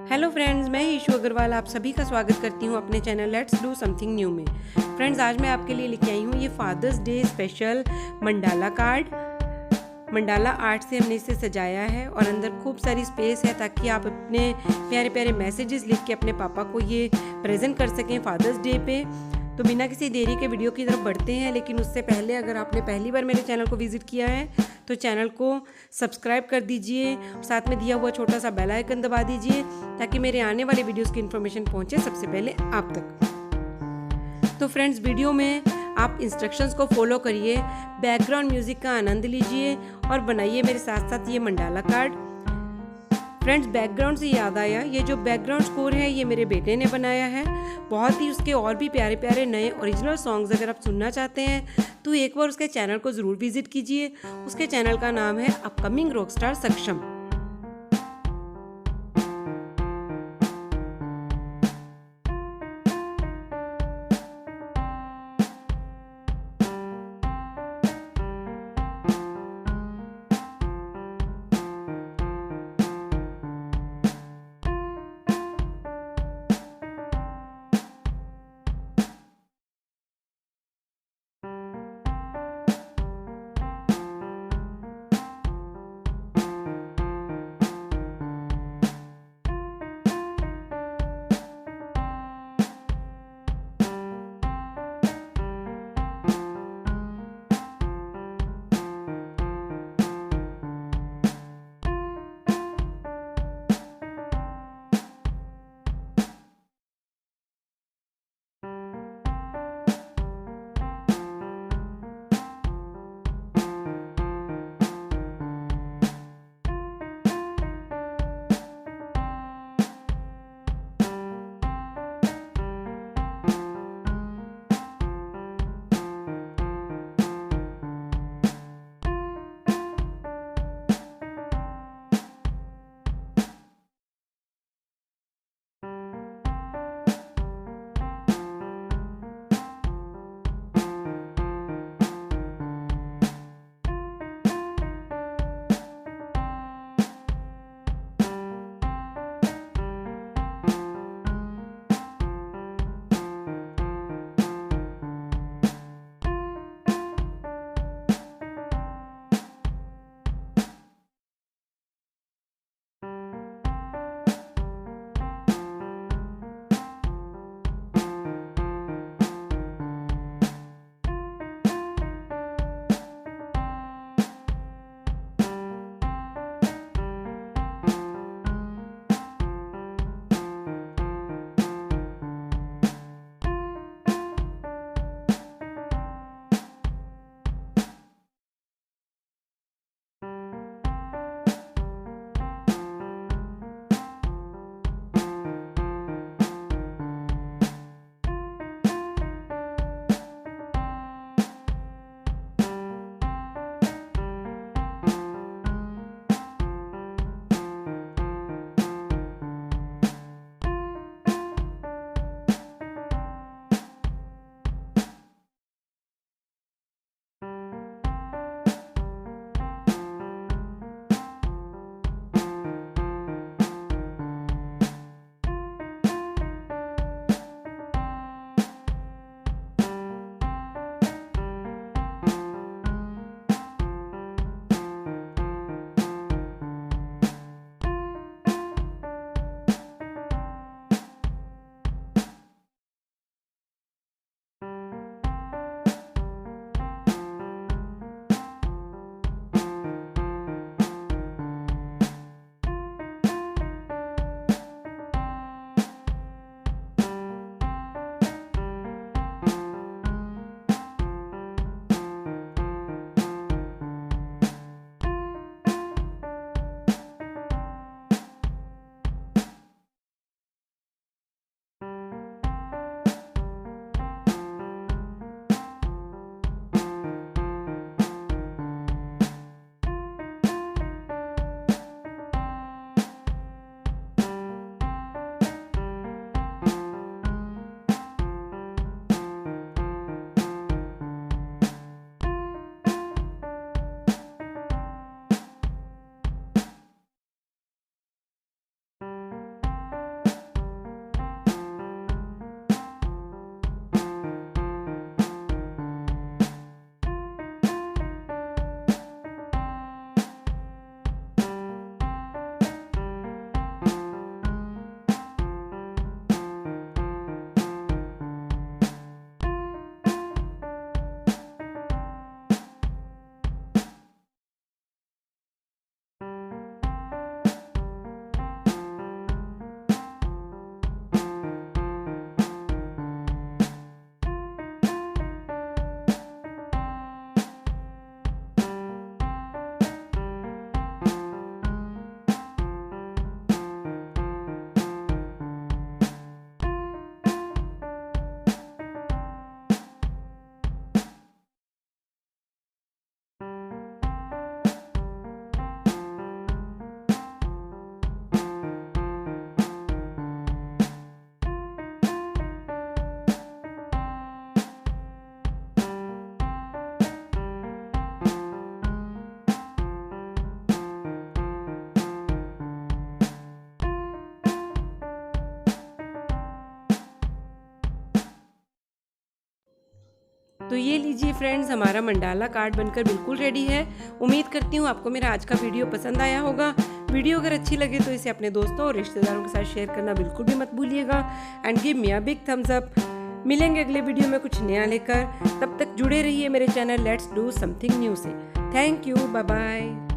Hello friends, मैं ईशू अग्रवाल आप सभी का स्वागत करती हूँ अपने channel let's do something new में। फ्रेंड्स, आज मैं आपके लिए लेके आई हूँ ये father's day special mandala card. Mandala art से हमने इसे सजाया है और अंदर खूब सारी स्पेस है ताकि आप अपने प्यारे प्यारे मैसेजेस लिख के अपने पापा को ये प्रेजेंट कर सकें फादर्स डे पे। तो बिना किसी देरी के वीडियो की तरफ बढ़ते हैं, लेकिन उससे पहले अगर आपने पहली बार मेरे चैनल को विजिट किया है तो चैनल को सब्सक्राइब कर दीजिए, साथ में दिया हुआ छोटा सा बेल आइकन दबा दीजिए ताकि मेरे आने वाले वीडियोस की इन्फॉर्मेशन पहुंचे सबसे पहले आप तक। तो फ्रेंड्स, वीडियो में आप इंस्ट्रक्शंस को फॉलो करिए, बैकग्राउंड म्यूजिक का आनंद लीजिए और बनाइए मेरे साथ साथ ये मंडाला कार्ड। फ्रेंड्स, बैकग्राउंड से याद आया, ये जो बैकग्राउंड स्कोर है ये मेरे बेटे ने बनाया है। बहुत ही उसके और भी प्यारे प्यारे नए ओरिजिनल सॉन्ग्स अगर आप सुनना चाहते हैं तो एक बार उसके चैनल को ज़रूर विजिट कीजिए। उसके चैनल का नाम है अपकमिंग रॉकस्टार सक्षम। तो ये लीजिए फ्रेंड्स, हमारा मंडाला कार्ड बनकर बिल्कुल रेडी है। उम्मीद करती हूँ आपको मेरा आज का वीडियो पसंद आया होगा। वीडियो अगर अच्छी लगे तो इसे अपने दोस्तों और रिश्तेदारों के साथ शेयर करना बिल्कुल भी मत भूलिएगा and give me a big thumbs up. मिलेंगे अगले वीडियो में कुछ नया लेकर, तब तक जुड़े रहिए मेरे channel let's do something new से। Thank you, bye bye.